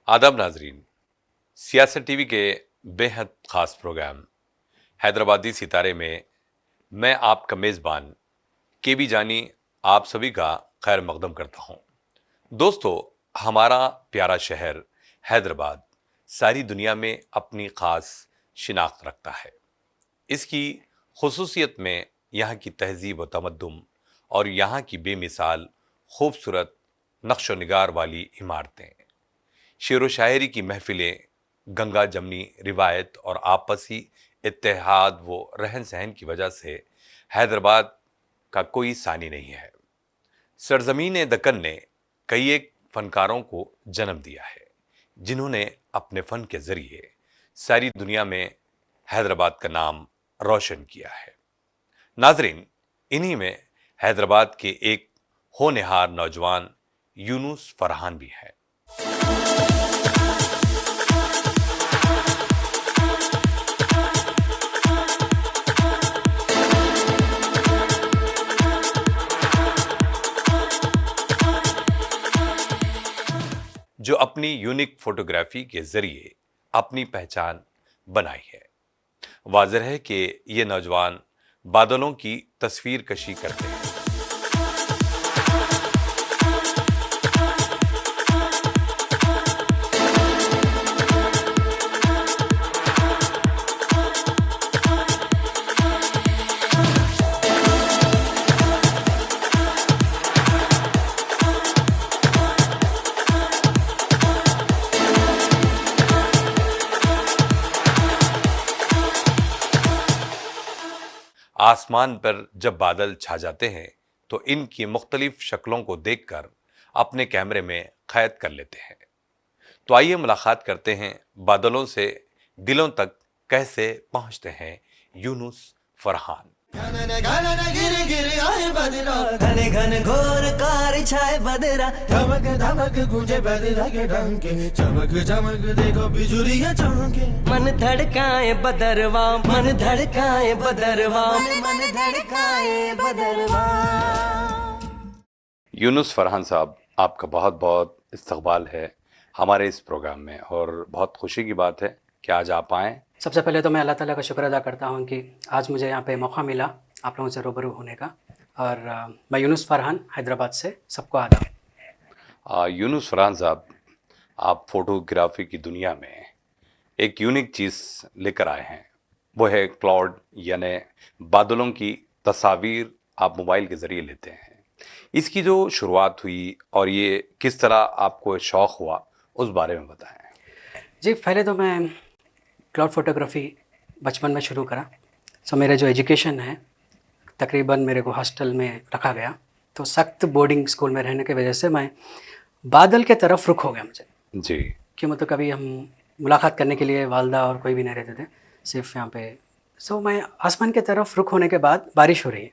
आदाब नाजरीन, सियासत टीवी के बेहद खास प्रोग्राम हैदराबादी सितारे में मैं आपका मेज़बान केबी जानी आप सभी का खैर मकदम करता हूं। दोस्तों, हमारा प्यारा शहर हैदराबाद सारी दुनिया में अपनी खास शिनाख्त रखता है। इसकी खुसूसियत में यहाँ की तहजीब व तमद्दुन और यहाँ की बेमिसाल खूबसूरत नक्श निगार वाली इमारतें, शेर व शायरी की महफिलें, गंगा जमनी रिवायत और आपसी इत्तेहाद व रहन सहन की वजह से हैदराबाद का कोई सानी नहीं है। सरजमीन दक्कन ने कई एक फनकारों को जन्म दिया है जिन्होंने अपने फ़न के ज़रिए सारी दुनिया में हैदराबाद का नाम रोशन किया है। नाजरीन, इन्हीं में हैदराबाद के एक होनहार नौजवान यूनुस फरहान भी है। जो अपनी यूनिक फोटोग्राफी के जरिए अपनी पहचान बनाई है। वाज़ेह है कि ये नौजवान बादलों की तस्वीर कशी करते हैं। आसमान पर जब बादल छा जाते हैं तो इनकी मुख्तलिफ शक्लों को देखकर अपने कैमरे में कैद कर लेते हैं। तो आइए मुलाकात करते हैं बादलों से दिलों तक कैसे पहुंचते हैं यूनुस फरहान। घने घन घोर कार छाए बदरा, धमक धमक गूंजे बदरा के डंके, चमक चमक देखो बिजुलियां चमके, मन धड़काए बदरवा, मन धड़काए बदरवा, मन धड़काए बदरवा। यूनुस फरहान साहब, आपका बहुत बहुत इस्तकबाल है हमारे इस प्रोग्राम में और बहुत खुशी की बात है कि आज आप आएँ। सबसे पहले तो मैं अल्लाह ताला का शुक्र अदा करता हूँ कि आज मुझे यहाँ पे मौका मिला आप लोगों से रूबरू होने का। और मैं यूनुस फरहान हैदराबाद से सबको आदाब। यूनुस फरहान साहब, आप फोटोग्राफी की दुनिया में एक यूनिक चीज़ लेकर आए हैं, वो है क्लाउड, यानी बादलों की तस्वीर आप मोबाइल के ज़रिए लेते हैं। इसकी जो शुरुआत हुई और ये किस तरह आपको शौक़ हुआ, उस बारे में बताएं। जी, पहले तो मैं क्लाउड फोटोग्राफी बचपन में शुरू करा। सो मेरा जो एजुकेशन है तकरीबन मेरे को हॉस्टल में रखा गया, तो सख्त बोर्डिंग स्कूल में रहने की वजह से मैं बादल के तरफ रुख हो गया मुझे जी। कि मतलब कभी हम मुलाकात करने के लिए वालदा और कोई भी नहीं रहते थे, सिर्फ यहाँ पे। सो मैं आसमान के तरफ रुख होने के बाद बारिश हो रही है,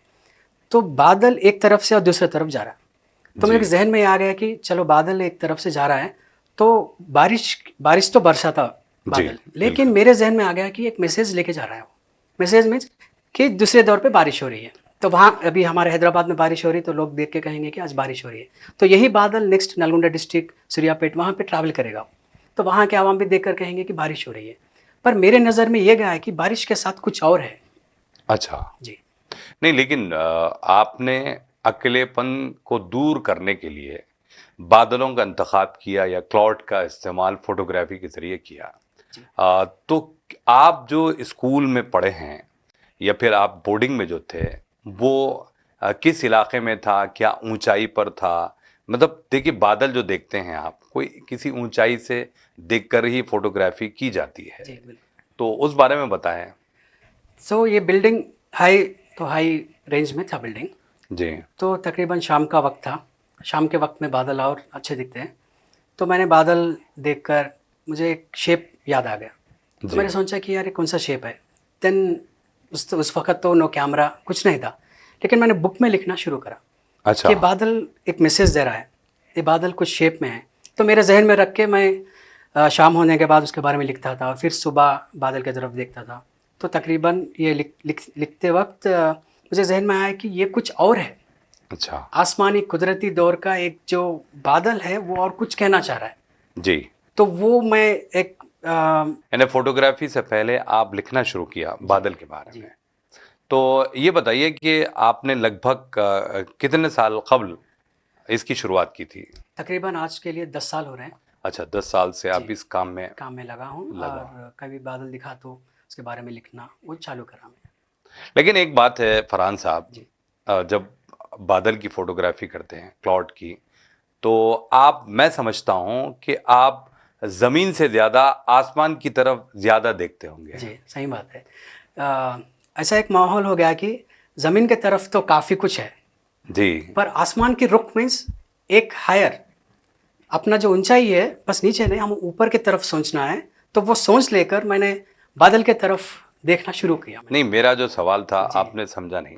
तो बादल एक तरफ से और दूसरी तरफ जा रहा है। तो मेरे जहन में आ गया कि चलो बादल एक तरफ से जा रहा है तो बारिश तो बरसा था बादल, लेकिन मेरे जहन में आ गया कि एक मैसेज लेके जा रहा है। वो मैसेज में कि दूसरे दौर पे बारिश हो रही है। तो वहाँ अभी हमारे हैदराबाद में बारिश हो रही है तो लोग देख के कहेंगे कि आज बारिश हो रही है, तो यही बादल नेक्स्ट नलगुंडा डिस्ट्रिक्ट सूर्यापेट वहाँ पे ट्रैवल करेगा, तो वहाँ के आवाम भी देख कर कहेंगे कि बारिश हो रही है। पर मेरे नज़र में ये गया है कि बारिश के साथ कुछ और है। अच्छा जी नहीं, लेकिन आपने अकेलेपन को दूर करने के लिए बादलों का इंतखाब किया या क्लाउड का इस्तेमाल फोटोग्राफी के ज़रिए किया। तो आप जो स्कूल में पढ़े हैं या फिर आप बोर्डिंग में जो थे वो किस इलाके में था, क्या ऊंचाई पर था? मतलब देखिए, बादल जो देखते हैं आप, कोई किसी ऊंचाई से देखकर ही फोटोग्राफी की जाती है, तो उस बारे में बताएं। सो ये बिल्डिंग हाई रेंज में था बिल्डिंग जी। तो तकरीबन शाम का वक्त था, शाम के वक्त में बादल और अच्छे दिखते हैं। तो मैंने बादल देखकर मुझे एक शेप याद आ गया। तो जी। मैंने सोचा कि यार ये कौन सा शेप है। देन उस वक्त तो नो कैमरा कुछ नहीं था, लेकिन मैंने बुक में लिखना शुरू करा अच्छा। कि बादल एक मैसेज दे रहा है, ये बादल कुछ शेप में है। तो मेरे जहन में रख के मैं शाम होने के बाद उसके बारे में लिखता था, फिर सुबह बादल की तरफ देखता था। तो तकरीबन ये लिखते वक्त मुझे जहन में आया कि ये कुछ और है। अच्छा। आसमानी कुदरती दौर का एक जो बादल है वो और कुछ कहना चाह रहा है। जी। तो वो मैं एक यानी फोटोग्राफी से पहले आप लिखना शुरू किया बादल के बारे में। तो ये बताइए कि आपने लगभग कितने साल कबल इसकी शुरुआत की थी? तकरीबन आज के लिए 10 साल हो रहे हैं अच्छा, 10 साल से आप इस काम में लगा हूँ। और कभी बादल दिखा तो उसके बारे में लिखना वो चालू करा मैं। लेकिन एक बात है फरहान साहब, जी। जब बादल की फोटोग्राफी करते हैं क्लाउड की, तो मैं समझता हूँ कि आप ज़मीन से ज़्यादा आसमान की तरफ ज़्यादा देखते होंगे। जी, सही बात है। ऐसा एक माहौल हो गया कि ज़मीन की तरफ तो काफ़ी कुछ है, जी। पर आसमान की रुख मीन्स एक हायर, अपना जो ऊंचाई है बस नीचे नहीं, हम ऊपर की तरफ सोचना है। तो वो सोच लेकर मैंने बादल की तरफ देखना शुरू किया। नहीं, मेरा जो सवाल था आपने समझा नहीं।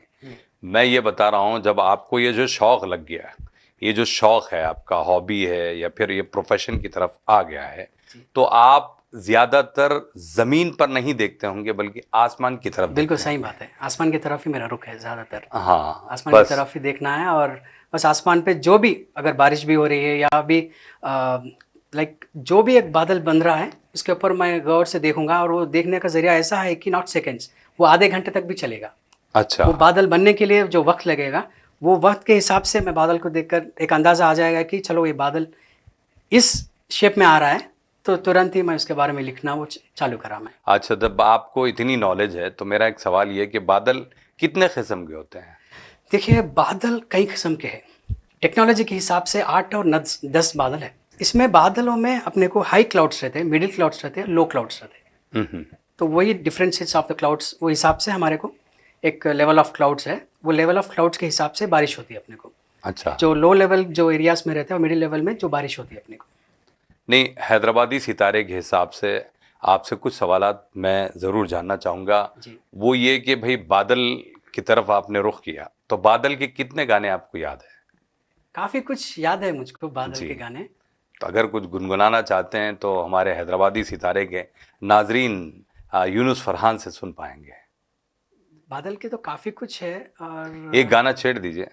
मैं ये बता रहा हूँ, जब आपको ये जो शौक़ लग गया, ये जो शौक़ है आपका, हॉबी है या फिर ये प्रोफेशन की तरफ आ गया है, तो आप ज़्यादातर ज़मीन पर नहीं देखते होंगे बल्कि आसमान की तरफ। बिल्कुल सही बात है, आसमान की तरफ ही मेरा रुख है ज़्यादातर। हाँ, आसमान की तरफ ही देखना है। और बस आसमान पे जो भी, अगर बारिश भी हो रही है या अभी लाइक जो भी एक बादल बन रहा है उसके ऊपर मैं गौर से देखूंगा। और वो देखने का जरिया ऐसा है कि नॉट सेकेंड्स, वो आधे घंटे तक भी चलेगा। अच्छा। वो बादल बनने के लिए जो वक्त लगेगा, वो वक्त के हिसाब से मैं बादल को देखकर एक अंदाज़ा आ जाएगा कि चलो ये बादल इस शेप में आ रहा है, तो तुरंत ही मैं उसके बारे में लिखना वो चालू करा मैं। अच्छा, जब आपको इतनी नॉलेज है तो मेरा एक सवाल ये कि बादल कितने किस्म के होते हैं? देखिए, बादल कई किस्म के हैं। टेक्नोलॉजी के हिसाब से 8 और 10 बादल है। इसमें बादलों में अपने को हाई क्लाउड्स रहते हैं, मिडिल क्लाउड्स रहते हैं, लो क्लाउड्स रहते हैं। तो वही डिफरेंसेस ऑफ द क्लाउड्स, वो हिसाब से हमारे को एक लेवल ऑफ क्लाउड्स है, वो लेवल ऑफ क्लाउड्स के हिसाब से बारिश होती है अपने को। अच्छा। जो लो लेवल जो एरियाज में रहते हैं और मिडिल लेवल में जो बारिश होती है अपने को। नहीं, हैदराबादी सितारे के हिसाब से आपसे कुछ सवालात मैं ज़रूर जानना चाहूँगा। वो ये कि भाई बादल की तरफ आपने रुख किया, तो बादल के कितने गाने आपको याद है? काफ़ी कुछ याद है मुझको बादल के गाने। तो अगर कुछ गुनगुनाना चाहते हैं तो हमारे हैदराबादी सितारे के नाजरीन यूनुस फरहान से सुन पाएंगे। बादल के तो काफ़ी कुछ है। और एक गाना छेड़ दीजिए।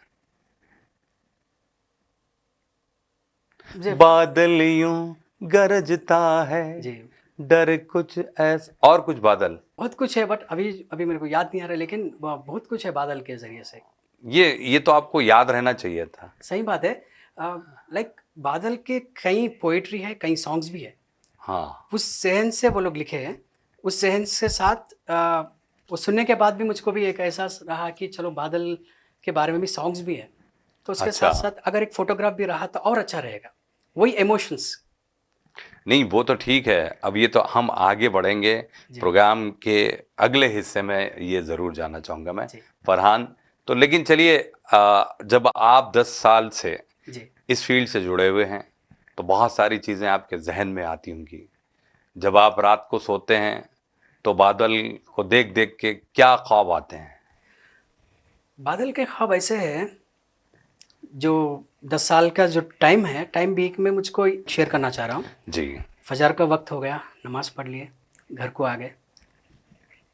बादल यूं गरजता है जी, डर कुछ ऐसा, और कुछ बादल बहुत कुछ है, बट अभी मेरे को याद नहीं आ रहा, लेकिन बहुत कुछ है बादल के जरिए से। ये तो आपको याद रहना चाहिए था। सही बात है। लाइक बादल के कई पोइट्री है, कई सॉन्ग्स भी है। हाँ। उस सहन से वो लोग लिखे हैं, उस सहन से साथ वो सुनने के बाद भी मुझको भी एक एहसास रहा कि चलो बादल के बारे में भी सॉन्ग्स भी है। तो उसके अच्छा। साथ साथ अगर एक फोटोग्राफ भी रहा तो और अच्छा रहेगा, वही इमोशंस। नहीं, वो तो ठीक है। अब ये तो हम आगे बढ़ेंगे प्रोग्राम के अगले हिस्से में, ये ज़रूर जानना चाहूँगा मैं फरहान। तो लेकिन चलिए, जब आप 10 साल से इस फील्ड से जुड़े हुए हैं तो बहुत सारी चीज़ें आपके जहन में आती होंगी। जब आप रात को सोते हैं तो बादल को देख देख के क्या ख्वाब आते हैं? बादल के ख्वाब ऐसे हैं, जो 10 साल का जो टाइम है, टाइम भी मैं मुझको शेयर करना चाह रहा हूँ। जी। फजर का वक्त हो गया, नमाज़ पढ़ लिए, घर को आ गए,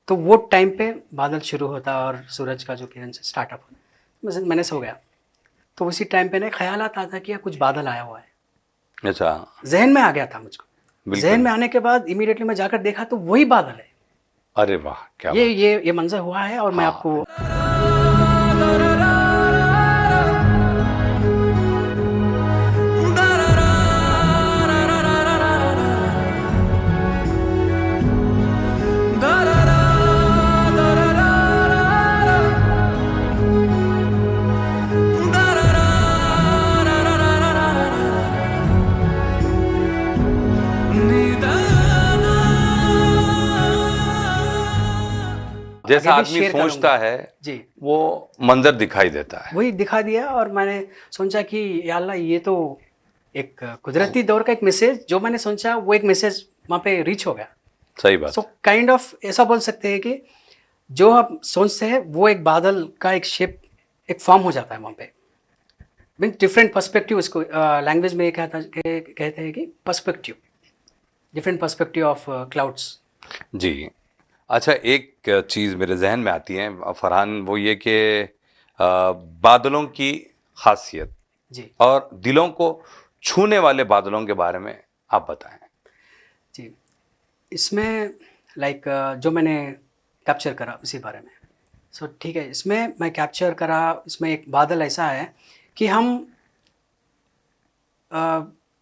तो वो टाइम पे बादल शुरू होता और सूरज का जो किरण से स्टार्टअप होता। मैंने सो गया तो उसी टाइम पे ना ख्यालात आता कि यार कुछ बादल आया हुआ है। अच्छा। जहन में आ गया था मुझको। जहन में आने के बाद इमीडिएटली मैं जाकर देखा तो वही बादल है। अरे वाह, क्या ये मंजर हुआ है। और मैं आपको जैसा आदमी सोचता है जी, वो मंजर दिखाई देता है। वही दिखा दिया। और मैंने सोचा कि या अल्लाह, ये तो एक कुदरती दौर का एक मैसेज, जो मैंने सोचा वो एक मैसेज वहाँ पे रीच हो गया। सही बात। सो काइंड ऑफ ऐसा बोल सकते हैं कि जो आप सोचते हैं वो एक बादल का एक शेप, एक फॉर्म हो जाता है वहाँ पे। मीन डिफरेंट पर्सपेक्टिव, इसको लैंग्वेज में कहते हैं कि perspective, different perspective of clouds. जी। अच्छा, एक चीज़ मेरे जहन में आती है फरहान, वो ये कि बादलों की खासियत जी और दिलों को छूने वाले बादलों के बारे में आप बताएं। जी, इसमें लाइक जो मैंने कैप्चर करा उसी बारे में। सो ठीक है, इसमें मैं कैप्चर करा, इसमें एक बादल ऐसा है कि हम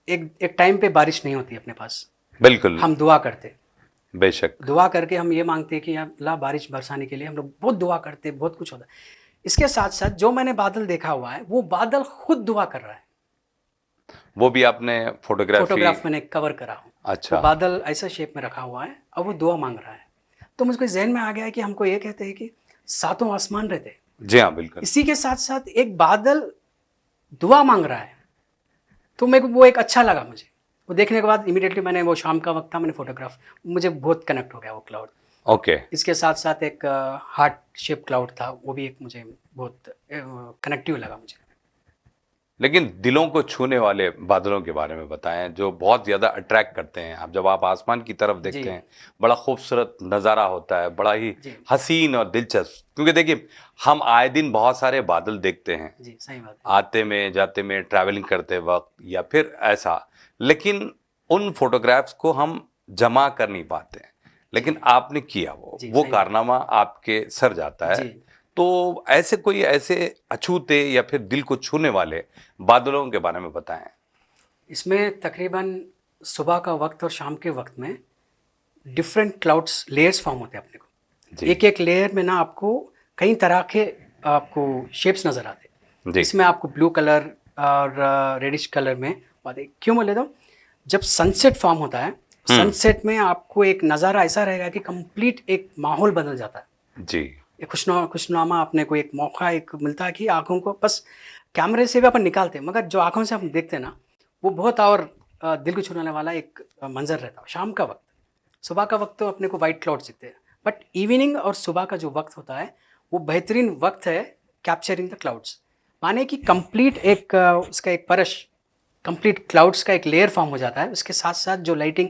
एक टाइम पे बारिश नहीं होती अपने पास, बिल्कुल। हम दुआ करते, बेशक। दुआ करके हम ये मांगते हैं कि अल्लाह बारिश बरसाने के लिए हम लोग बहुत दुआ करते, बहुत कुछ होता है। इसके साथ साथ जो मैंने बादल देखा हुआ है वो बादल खुद दुआ कर रहा है। वो भी आपने फोटोग्राफ मैंने कवर करा हूँ। अच्छा। वो बादल ऐसा शेप में रखा हुआ है और वो दुआ मांग रहा है। तो मुझको जहन में आ गया है कि हमको ये कहते हैं कि सातों आसमान रहते हैं, जी हाँ, बिल्कुल। इसी के साथ साथ एक बादल दुआ मांग रहा है। तो मेरे को वो एक अच्छा लगा, मुझे वो देखने के बाद इमीडिएटली मैंने, वो शाम का वक्त था, मैंने फोटोग्राफ, मुझे बहुत कनेक्ट हो गया वो क्लाउड। ओके। इसके साथ साथ एक हार्ट शेप क्लाउड था, वो भी एक मुझे बहुत कनेक्टिव लगा मुझे। लेकिन दिलों को छूने वाले बादलों के बारे में बताएं, जो बहुत ज़्यादा अट्रैक्ट करते हैं। आप जब आप आसमान की तरफ देखते जी। हैं, बड़ा खूबसूरत नज़ारा होता है, बड़ा ही जी। हसीन और दिलचस्प। क्योंकि देखिए, हम आए दिन बहुत सारे बादल देखते हैं, जी सही बात है। आते में जाते में, ट्रैवलिंग करते वक्त या फिर ऐसा, लेकिन उन फोटोग्राफ्स को हम जमा कर नहीं पाते हैं। लेकिन आपने किया वो जी, सही बात। कारनामा आपके सर जाता है। जी। तो ऐसे अछूते या फिर दिल को छूने वाले बादलों के बारे में बताएं। इसमें तकरीबन सुबह का वक्त और शाम के वक्त में डिफरेंट क्लाउड्स लेयर्स फॉर्म होते हैं अपने को। जी। एक एक लेयर में ना आपको कई तरह के आपको शेप्स नज़र आते हैं। जी। इसमें आपको ब्लू कलर और रेडिश कलर में आते। क्यों बोले तो जब सनसेट फॉर्म होता है, सनसेट में आपको एक नज़ारा ऐसा रहेगा कि कंप्लीट एक माहौल बदल जाता है। जी। एक खुशनुमा अपने को एक मौका एक मिलता है कि आँखों को, बस कैमरे से भी अपन निकालते हैं मगर जो आँखों से हम देखते हैं ना, वो बहुत और दिल को छूने वाला एक मंजर रहता है शाम का वक्त। सुबह का वक्त तो अपने को वाइट क्लाउड्स दिखते हैं, बट इवनिंग और सुबह का जो वक्त होता है वो बेहतरीन वक्त है कैप्चरिंग द क्लाउड्स। माने कि कंप्लीट एक उसका एक परश, कंप्लीट क्लाउड्स का एक लेयर फॉर्म हो जाता है। उसके साथ साथ जो लाइटिंग,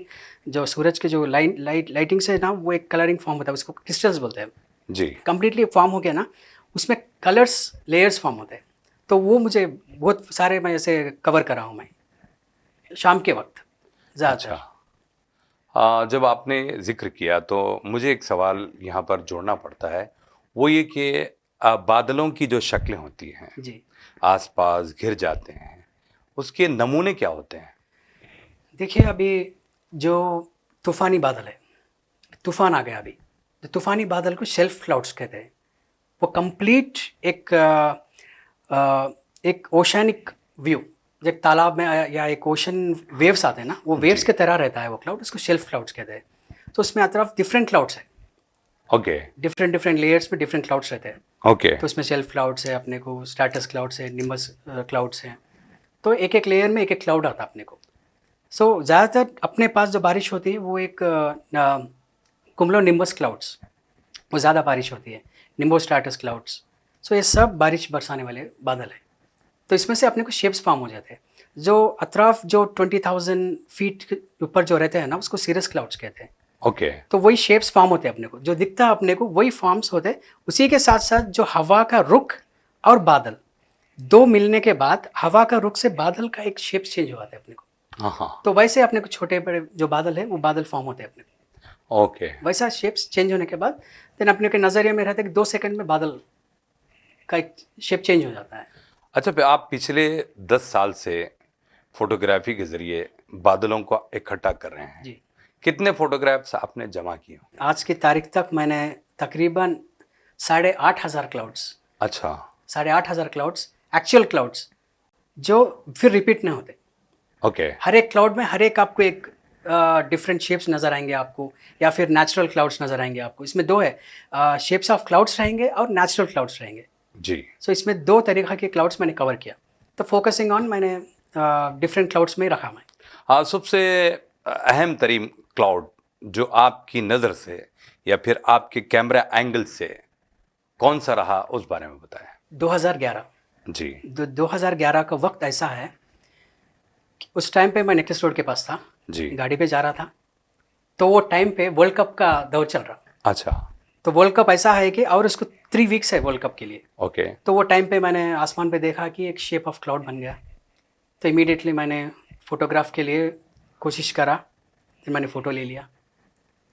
जो सूरज के जो लाइटिंग से ना, वो एक कलरिंग फॉर्म होता है, उसको क्रिस्टल्स बोलते हैं। जी। कंप्लीटली फॉर्म हो गया ना, उसमें कलर्स लेयर्स फॉर्म होते हैं। तो वो मुझे बहुत सारे मैं ऐसे कवर करा हूँ मैं शाम के वक्त ज़्यादातर। अच्छा, जब आपने जिक्र किया तो मुझे एक सवाल यहाँ पर जोड़ना पड़ता है, वो ये कि बादलों की जो शक्लें होती हैं, जी आसपास घिर जाते हैं, उसके नमूने क्या होते हैं? देखिए, अभी जो तूफ़ानी बादल है, तूफ़ान आ गया अभी, तो तूफ़ानी बादल को शेल्फ क्लाउड्स कहते हैं। वो कंप्लीट एक ओशनिक व्यू, एक तालाब में या एक ओशन वेव्स आते हैं ना, वो वेव्स की तरह रहता है वो क्लाउड, उसको शेल्फ क्लाउड्स कहते हैं। तो उसमें अतरफ डिफरेंट क्लाउड्स है, ओके। डिफरेंट लेयर्स में डिफरेंट क्लाउड्स रहते हैं। ओके। तो उसमें शेल्फ क्लाउड्स है, अपने को स्ट्रैटस क्लाउड्स है, निम्बस क्लाउड्स हैं। तो एक एक लेयर में एक एक क्लाउड आता है अपने को। सो ज़्यादातर अपने पास जो बारिश होती है वो एक कुमुलो निम्बस क्लाउड्स, वो ज़्यादा बारिश होती है, निम्बो स्ट्रैटस क्लाउड्स। सो ये सब बारिश बरसाने वाले बादल हैं। तो इसमें से अपने को शेप्स फॉर्म हो जाते हैं। जो अतराफ जो 20,000 फीट के ऊपर जो रहते हैं ना, उसको सीरस क्लाउड्स कहते हैं। ओके। तो वही शेप्स फॉर्म होते हैं अपने को, जो दिखता है अपने को वही फॉर्म्स होते हैं। उसी के साथ साथ जो हवा का रुख और बादल दो मिलने के बाद हवा का रुख से बादल का एक शेप चेंज हो जाता है अपने को। हाँ। तो वैसे अपने को छोटे बड़े जो बादल है वो बादल फॉर्म होते हैं अपने को। ओके। वैसा शेप्स चेंज होने के बाद देन अपने के नज़रिए में रहता है कि 2 सेकंड में बादल का एक शेप चेंज हो जाता है। अच्छा, फिर आप पिछले 10 साल से फोटोग्राफी के जरिए बादलों को इकट्ठा कर रहे हैं। जी, कितने फोटोग्राफ्स आपने जमा किए? आज की तारीख तक मैंने तकरीबन 8,500 क्लाउड्स, अच्छा। 8,500 क्लाउड्स, एक्चुअल क्लाउड्स जो फिर रिपीट नहीं होते। ओके। हर एक क्लाउड में हर एक आपको एक डिफरेंट शेप्स नज़र आएंगे आपको, या फिर नेचुरल क्लाउड्स नज़र आएंगे आपको। इसमें दो है, शेप्स ऑफ क्लाउड्स रहेंगे और नेचुरल क्लाउड्स रहेंगे। जी। सो इसमें 2 तरीक़ा के क्लाउड्स मैंने कवर किया। तो फोकसिंग ऑन मैंने डिफरेंट क्लाउड्स में ही रखा मैं। हाँ, सबसे अहम तरीन क्लाउड जो आपकी नज़र से या फिर आपके कैमरा एंगल से कौन सा रहा, उस बारे में बताएं। 2011 जी 2011 का वक्त ऐसा है कि उस टाइम पे मैं नेक्लेस रोड के पास था, जी। गाड़ी पे जा रहा था। तो वो टाइम पे वर्ल्ड कप का दौर चल रहा। अच्छा, तो वर्ल्ड कप ऐसा है कि और उसको 3 वीक्स है वर्ल्ड कप के लिए। ओके। तो वो टाइम पे मैंने आसमान पे देखा कि एक शेप ऑफ क्लाउड बन गया। तो इमीडिएटली मैंने फोटोग्राफ के लिए कोशिश करा, फिर मैंने फ़ोटो ले लिया।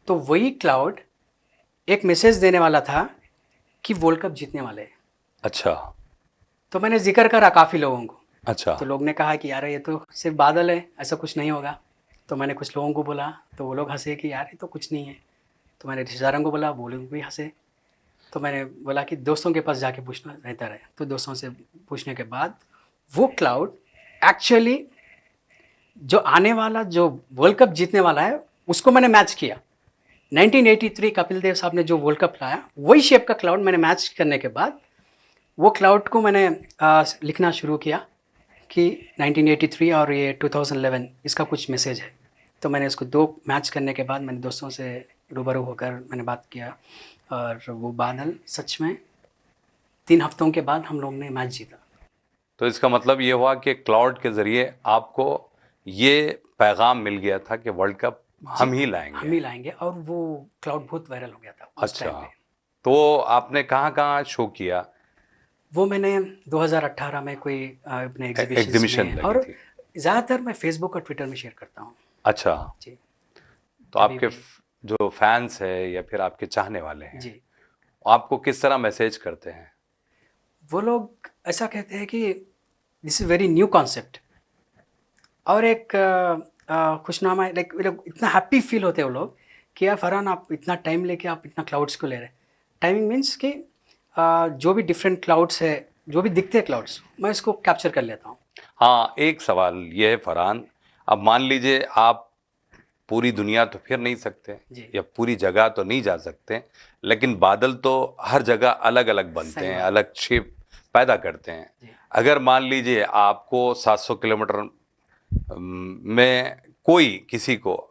तो वही क्लाउड एक मैसेज देने वाला था कि वर्ल्ड कप जीतने वाले हैं। अच्छा तो मैंने जिक्र करा काफ़ी लोगों को। अच्छा तो लोग ने कहा कि यार ये तो सिर्फ बादल है, ऐसा कुछ नहीं होगा। तो मैंने कुछ लोगों को बोला, तो वो लोग हंसे कि यार ये तो कुछ नहीं है। तो मैंने रिश्तेदारों को बोला, वो लोग भी हंसे। तो मैंने बोला कि दोस्तों के पास जाके पूछना बेहतर है। तो दोस्तों से पूछने के बाद वो क्लाउड एक्चुअली जो आने वाला जो वर्ल्ड कप जीतने वाला है उसको मैंने मैच किया। 1983 कपिल देव साहब ने जो वर्ल्ड कप लाया वही शेप का क्लाउड मैंने मैच करने के बाद वो क्लाउड को मैंने लिखना शुरू किया कि 1983 और ये 2011 इसका कुछ मैसेज है। तो मैंने इसको 2 मैच करने के बाद मैंने दोस्तों से रूबरू होकर मैंने बात किया और वो बादल सच में 3 हफ्तों के बाद हम लोग ने मैच जीता। तो इसका मतलब ये हुआ कि क्लाउड के ज़रिए आपको ये पैगाम मिल गया था कि वर्ल्ड कप हम ही लाएंगे। हम ही लाएंगे और वो क्लाउड बहुत वायरल हो गया था उस अच्छा, टाइम पे। तो आपने कहाँ कहाँ शो किया? वो मैंने 2018 में कोई अपने एग्जीबिशन एग्जीबिशन में लगी और थी। ज़्यादातर मैं फेसबुक और ट्विटर में शेयर करता हूँ। अच्छा, जी तो कभी आपके भी। जो फैंस है या फिर आपके चाहने वाले हैं, जी आपको किस तरह मैसेज करते हैं? वो लोग ऐसा कहते हैं कि this is very new concept और एक खुशनामा है। लाइक इतना हैप्पी फील होते हैं वो लोग कि यार फरहान आप इतना टाइम लेके आप इतना क्लाउड्स को ले रहे हैं। टाइमिंग मीन्स कि जो भी डिफरेंट क्लाउड्स है, जो भी दिखते हैं क्लाउड्स, मैं इसको कैप्चर कर लेता हूँ। हाँ, एक सवाल ये है फरहान, अब मान लीजिए आप पूरी दुनिया तो फिर नहीं सकते जी। या पूरी जगह तो नहीं जा सकते, लेकिन बादल तो हर जगह अलग अलग बनते सही हैं, बात। अलग शेप पैदा करते हैं। जी। अगर मान लीजिए आपको 700 किलोमीटर में कोई किसी को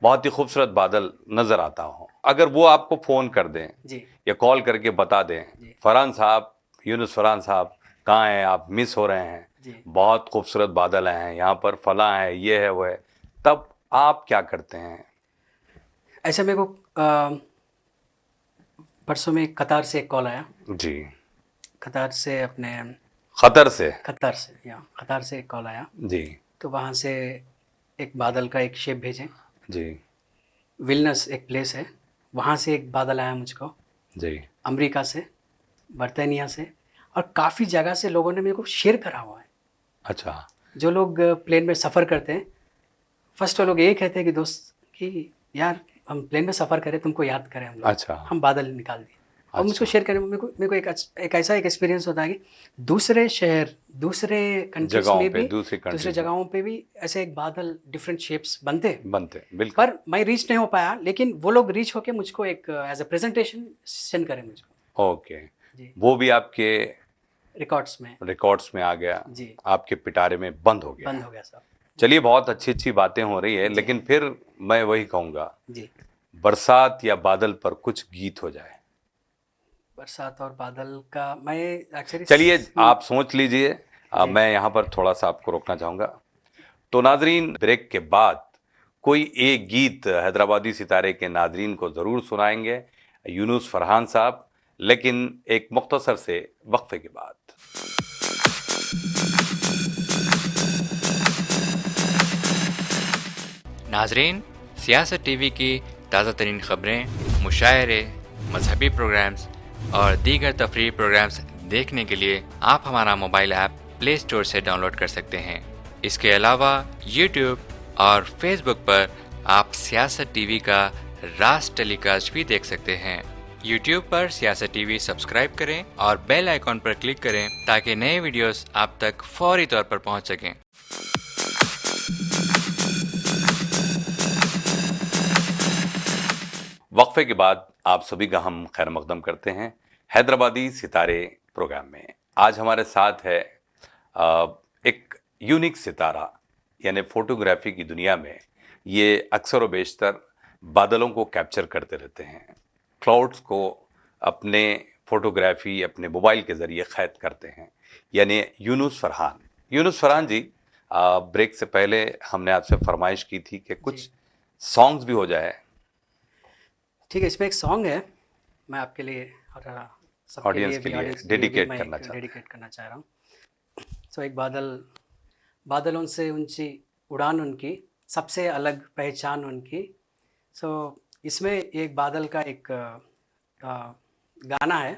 बहुत ही खूबसूरत बादल नज़र आता हो, अगर वो आपको फ़ोन कर दें जी या कॉल करके बता दें, जी। फरहान साहब, यूनुस फरहान साहब कहाँ हैं, आप मिस हो रहे हैं, जी। बहुत खूबसूरत बादल हैं यहाँ पर, फलां है, ये है, वो है, तब आप क्या करते हैं? ऐसे मेरे को परसों में कतार से एक कॉल आया। जी, कतार से अपने खतर से। कतार से एक कॉल आया। जी तो वहाँ से एक बादल का एक शेप भेजें। जी विलनस एक प्लेस है, वहाँ से एक बादल आया मुझको। जी अमेरिका से, बर्तानिया से और काफ़ी जगह से लोगों ने मेरे को शेयर करा हुआ है। अच्छा, जो लोग प्लेन में सफ़र करते हैं, फर्स्ट वो लोग यही कहते हैं कि दोस्त कि यार हम प्लेन में सफ़र करें, तुमको याद करें हम लोग। अच्छा। हम बादल निकाल दिए और अच्छा। मुझको शेयर करने में मेरे को एक ऐसा एक एक्सपीरियंस होता है कि दूसरे शहर, दूसरे कंट्रीज जगहों में पे, भी, दूसरी दूसरे countries में। जगहों पे भी ऐसे एक बादल डिफरेंट शेप्स बनते हैं। बिल्कुल। पर मैं रीच नहीं हो पाया, लेकिन वो लोग रीच होके मुझको एक एज अ प्रेजेंटेशन सेंड करें मुझको ओके, जी, वो भी आपके रिकॉर्ड्स में। रिकॉर्ड्स में आ गया, जी आपके पिटारे में बंद हो गया। बंद हो गया सब। चलिए, बहुत अच्छी अच्छी बातें हो रही है, लेकिन फिर मैं वही कहूँगा, जी बरसात या बादल पर कुछ गीत हो जाए। बरसात और बादल का मैं एक्चुअली चलिए, आप सोच लीजिए, जी। मैं यहाँ पर थोड़ा सा आपको रोकना चाहूँगा। तो नाजरीन, ब्रेक के बाद कोई एक गीत हैदराबादी सितारे के नाजरीन को ज़रूर सुनाएंगे यूनुस फरहान साहब, लेकिन एक मुख्तसर से वक्फे के बाद। नाजरीन, सियासत टीवी की ताज़ा तरीन ख़बरें, मुशायरे, मजहबी प्रोग्राम्स और दीगर तफरीही प्रोग्राम्स देखने के लिए आप हमारा मोबाइल ऐप प्ले स्टोर से डाउनलोड कर सकते हैं। इसके अलावा यूट्यूब और फेसबुक पर आप सियासत टीवी का राज टेलीकास्ट भी देख सकते हैं। यूट्यूब पर सियासत टीवी सब्सक्राइब करें और बेल आइकॉन पर क्लिक करें ताकि नए वीडियोस आप तक फौरी तौर पर पहुंच सकें। वक्फे के बाद आप सभी का हम खैर मकदम करते हैं हैदराबादी सितारे प्रोग्राम में। आज हमारे साथ है एक यूनिक सितारा, यानी फोटोग्राफी की दुनिया में ये अक्सर व बेशतर बादलों को कैप्चर करते रहते हैं, क्लाउड्स को अपने फोटोग्राफी अपने मोबाइल के ज़रिए क़ैद करते हैं, यानी यूनुस फरहान। यूनुस फरहान जी, ब्रेक से पहले हमने आपसे फरमाइश की थी कि कुछ सॉन्ग्स भी हो जाए। ठीक है, इसमें एक सॉन्ग है, मैं आपके लिए और सबके ऑडियंस के लिए audience डेडिकेट मैं करना चाहता हूं। डेडिकेट करना चाह रहा हूँ। सो एक बादलों से ऊंची उड़ान उनकी, सबसे अलग पहचान उनकी। सो इसमें एक बादल का एक गाना है,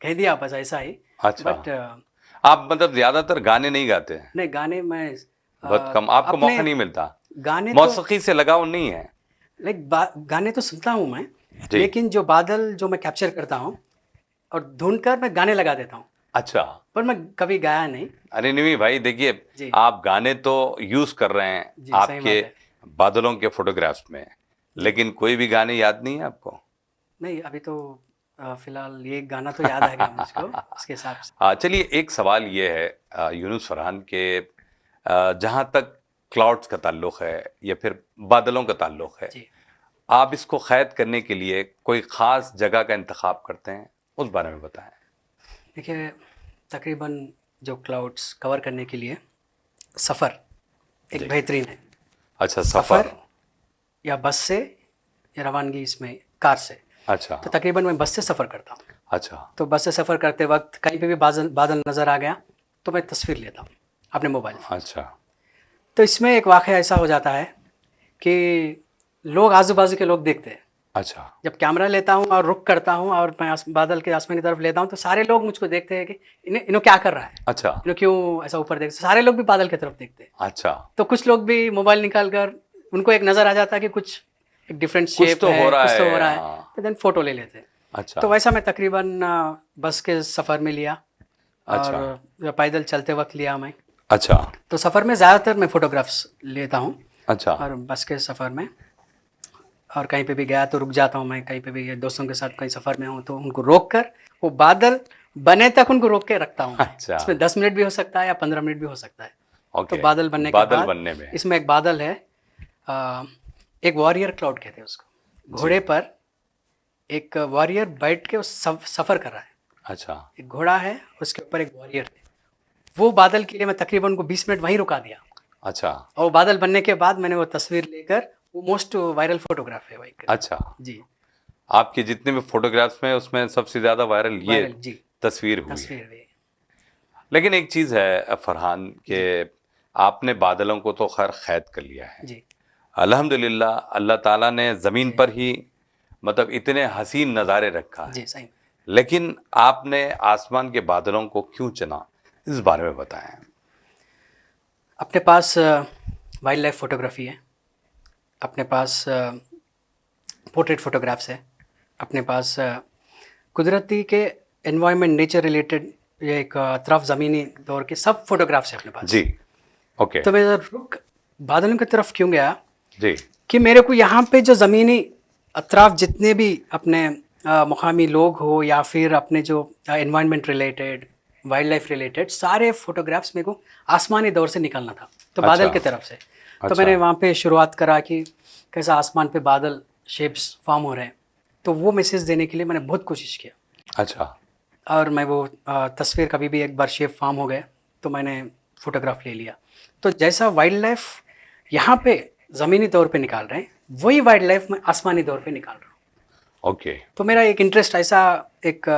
कह दिया बस ऐसा ही। अच्छा। बट आप मतलब ज्यादातर गाने नहीं गाते हैं? नहीं, गाने मैं बहुत कम, आपको अपने मौका नहीं मिलता? गाने तो मौसीकी से लगाव नहीं है? गाने तो सुनता हूँ मैं, जी। लेकिन जो बादल जो मैं कैप्चर करता हूँ और ढूंढकर मैं गाने लगा देता हूँ, अच्छा। पर मैं कभी गाया नहीं। अरे नहीं भाई, देखिए जी। आप गाने तो यूज कर रहे हैं जी, सही आपके बात है। बादलों के फोटोग्राफ्स में, लेकिन कोई भी गाने याद नहीं है आपको? नहीं, अभी तो फिलहाल ये गाना तो याद आ गया मुझको उसके हिसाब से। हाँ, चलिए एक सवाल ये है यूनुस फरहान के, जहाँ तक क्लाउड्स का ताल्लुक है या फिर बादलों का ताल्लुक है, जी, आप इसको क़ैद करने के लिए कोई ख़ास जगह का इंतखाब करते हैं, उस बारे में बताएं। देखिए, तकरीबन जो क्लाउड्स कवर करने के लिए सफ़र जी। एक बेहतरीन है। अच्छा, सफ़र। या बस से या रवानगी इसमें कार से। अच्छा। तो तकरीबन मैं बस से सफ़र करता हूँ। अच्छा। तो बस से सफ़र करते वक्त कहीं पे भी बादल नज़र आ गया तो मैं तस्वीर लेता हूँ अपने मोबाइल में। अच्छा। तो इसमें एक वाक़या ऐसा हो जाता है कि लोग, आजू बाजू के लोग देखते हैं। अच्छा। जब कैमरा लेता हूँ और रुक करता हूँ और मैं बादल के आसमान की तरफ लेता हूँ, तो सारे लोग मुझको देखते हैं कि इन्हों क्या कर रहा है, अच्छा। इन्हों क्यों ऐसा ऊपर देखते, सारे लोग भी बादल की तरफ देखते हैं। अच्छा। तो कुछ लोग भी मोबाइल निकाल कर, उनको एक नज़र आ जाता है कि कुछ एक डिफरेंट कुछ शेप तो है, हो रहा कुछ तो है, हो रहा है, हाँ। तो देन फोटो ले लेते हैं। अच्छा। तो वैसा मैं तकरीबन बस के सफ़र में लिया अच्छा। और पैदल चलते वक्त लिया मैं। अच्छा। तो सफ़र में ज़्यादातर मैं फ़ोटोग्राफ्स लेता हूँ, अच्छा। और बस के सफ़र में, और कहीं पे भी गया तो रुक जाता हूँ मैं, कहीं पे भी दोस्तों के साथ कहीं सफ़र में हूँ तो उनको रोक कर, वो बादल बने तक उनको रोक के रखता हूँ मैं। अच्छा। इसमें 10 मिनट भी हो सकता है या 15 मिनट भी हो सकता है। ओके। तो बादल बनने के बादल बाद बनने में इसमें एक बादल है, एक वॉरियर क्लाउड कहते हैं उसको। घोड़े पर एक वॉरियर बैठ के सफ़र कर रहा है। अच्छा। एक घोड़ा है, उसके ऊपर एक वॉरियर है। वो बादल के लिए मैं तकरीबन उनको 20 मिनट वहीं रुका दिया, अच्छा। और बादल बनने के बाद मैंने वो तस्वीर लेकर, वो मोस्ट वायरल फोटोग्राफ है भाई। अच्छा। जी, आपके जितने भी फोटोग्राफ्स में उसमें सबसे ज्यादा वायरल ये वायरल जी तस्वीर हुई है। तस्वीर भी। लेकिन एक चीज है फरहान के, आपने बादलों को तो खैर क़ैद कर लिया है, जी अल्हम्दुलिल्लाह अल्लाह ताला ने ज़मीन पर ही मतलब इतने हसीन नज़ारे रखा है, जी, सही। लेकिन आपने आसमान के बादलों को क्यों चुना, इस बारे में बताएं। अपने पास वाइल्ड लाइफ फोटोग्राफी है, अपने पास पोर्ट्रेट फोटोग्राफ्स है, अपने पास कुदरती के एनवायरनमेंट, नेचर रिलेटेड, ये एक अतराफ ज़मीनी दौर के सब फोटोग्राफ्स है अपने पास। जी। ओके। तो मैं रुक बादलों की तरफ क्यों गया जी। कि मेरे को यहाँ पे जो ज़मीनी अतराफ जितने भी अपने मुकामी लोग हो या फिर अपने जो environment related, wild life related सारे फोटोग्राफ्स मेरे को आसमानी दौर से निकालना था, तो अच्छा। बादल की तरफ से। तो मैंने वहाँ पे शुरुआत करा कि कैसा आसमान पे बादल शेप्स फॉर्म हो रहे हैं, तो वो मैसेज देने के लिए मैंने बहुत कोशिश किया। अच्छा। और मैं वो तस्वीर, कभी भी एक बार शेप फॉर्म हो गए तो मैंने फ़ोटोग्राफ ले लिया। तो जैसा वाइल्ड लाइफ यहाँ पे ज़मीनी तौर पे निकाल रहे हैं, वही वाइल्ड लाइफ मैं आसमानी तौर पे निकाल रहा हूँ। ओके। तो मेरा एक इंटरेस्ट ऐसा एक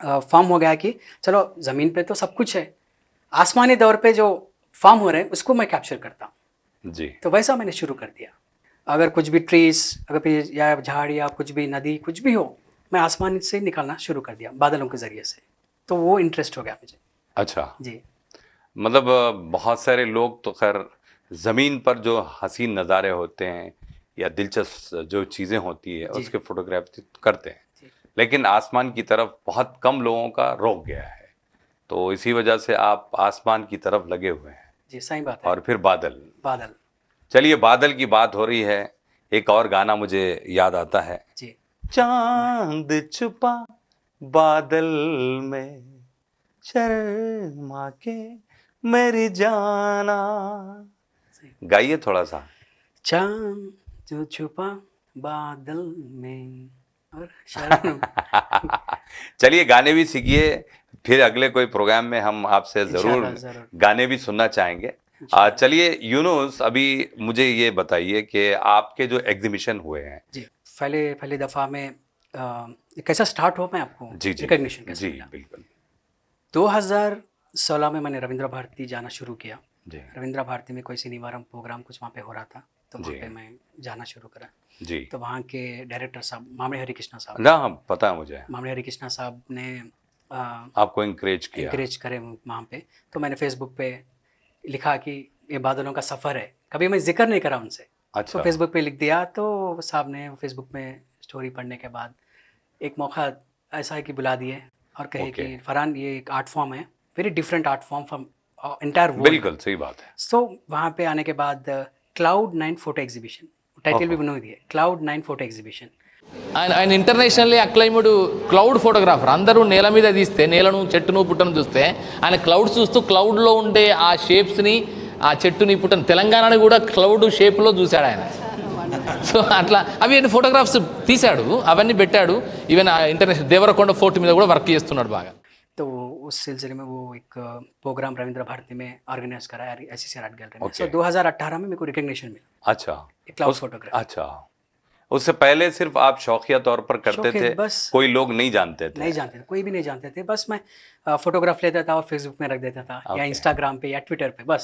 फॉर्म हो गया कि चलो ज़मीन पे तो सब कुछ है, आसमानी तौर पे जो फॉर्म हो रहे हैं उसको मैं कैप्चर करता हूँ। जी। तो वैसा मैंने शुरू कर दिया। अगर कुछ भी ट्रीज, अगर भी या झाड़ या कुछ भी नदी कुछ भी हो, मैं आसमान से निकालना शुरू कर दिया बादलों के ज़रिए से। तो वो इंटरेस्ट हो गया मुझे। अच्छा। जी मतलब बहुत सारे लोग तो खैर ज़मीन पर जो हसीन नज़ारे होते हैं या दिलचस्प जो चीज़ें होती है जी। उसके फोटोग्राफ करते हैं, जी। लेकिन आसमान की तरफ बहुत कम लोगों का रोक गया है, तो इसी वजह से आप आसमान की तरफ लगे हुए हैं। जी, सही बात है। और फिर बादल। बादल। चलिए, बादल की बात हो रही है, एक और गाना मुझे याद आता है। जी। चांद छुपा बादल में शर्मा के मेरी जाना, गाइए थोड़ा सा। चांद जो छुपा बादल में और शरण चलिए गाने भी सीखिए, फिर अगले कोई प्रोग्राम में हम आपसे जरूर इंशाल्लाह, जरूर। गाने भी सुनना चाहेंगे। चलिए यूनुस, अभी मुझे ये बताइए कि आपके जो एग्जीबिशन हुए हैं। जी, पहली दफ़ा में कैसा स्टार्ट हुआ, मैं आपको जी जी रिकग्निशन कैसे जी मिला। बिल्कुल। 2016 में मैंने रविंद्र भारती जाना शुरू किया। जी रविंद्र भारती में कोई सिनीवारम प्रोग्राम कुछ वहाँ पे हो रहा था, तो वहाँ जी। पे मैं जाना शुरू करा। जी तो वहाँ के डायरेक्टर साहब मामले हरिकृष्णा साहब, ना, हम पता है मुझे, मामले हरिकृष्णा साहब ने आपको इंकरेज किया। इंकरेज करे वहाँ पे। तो मैंने फेसबुक पे लिखा कि ये बादलों का सफ़र है, कभी मैं जिक्र नहीं करा उनसे। अच्छा। तो फेसबुक पे लिख दिया, तो साहब ने फेसबुक में स्टोरी पढ़ने के बाद एक मौका ऐसा है कि बुला दिए और कहे ओके। कि फरहान ये एक आर्ट फॉर्म है, very different art form from entire world. बिल्कुल सही बात है। सो वहाँ पे आने के बाद Cloud9 फोटो एग्जीबिशन, टाइटल भी ओहो। बना दिया Cloud9 फोटो एग्जीबिशन। ఆయన ఇంటర్నేషనల్లీ అక్లైమ్డ్ క్లౌడ్ ఫోటోగ్రాఫర్. అందరూ నేల మీద తీస్తే నేలను, చెట్టును, పుట్టను చూస్తే ఆయన క్లౌడ్ చూస్తూ క్లౌడ్లో ఉండే ఆ షేప్స్ని, ఆ చెట్టుని, పుట్టను, తెలంగాణని కూడా క్లౌడ్ షేప్లో చూశాడు ఆయన. సో అట్లా అవి ఫోటోగ్రాఫ్స్ తీశాడు, అవన్నీ పెట్టాడు. ఈవెన్ ఇంటర్నేషనల్ దేవరకొండ ఫోర్ట్ మీద కూడా వర్క్ చేస్తున్నాడు బాగా. तो उस सिलसिले में वो एक प्रोग्राम रविंद्र भारती में ऑर्गेनाइज करा ICCR आर्ट गैलरी में। Okay. सो 2018 में मेरे को रिकग्निशन मिला अच्छा। Cloud photography. अच्छा, उससे पहले सिर्फ आप शौकिया तौर पर करते शौकिया, थे, बस। कोई लोग नहीं जानते थे? नहीं जानते थे, कोई भी नहीं जानते थे। बस मैं फोटोग्राफ लेता था और फेसबुक में रख देता था, या Okay. इंस्टाग्राम पे या ट्विटर पे, बस।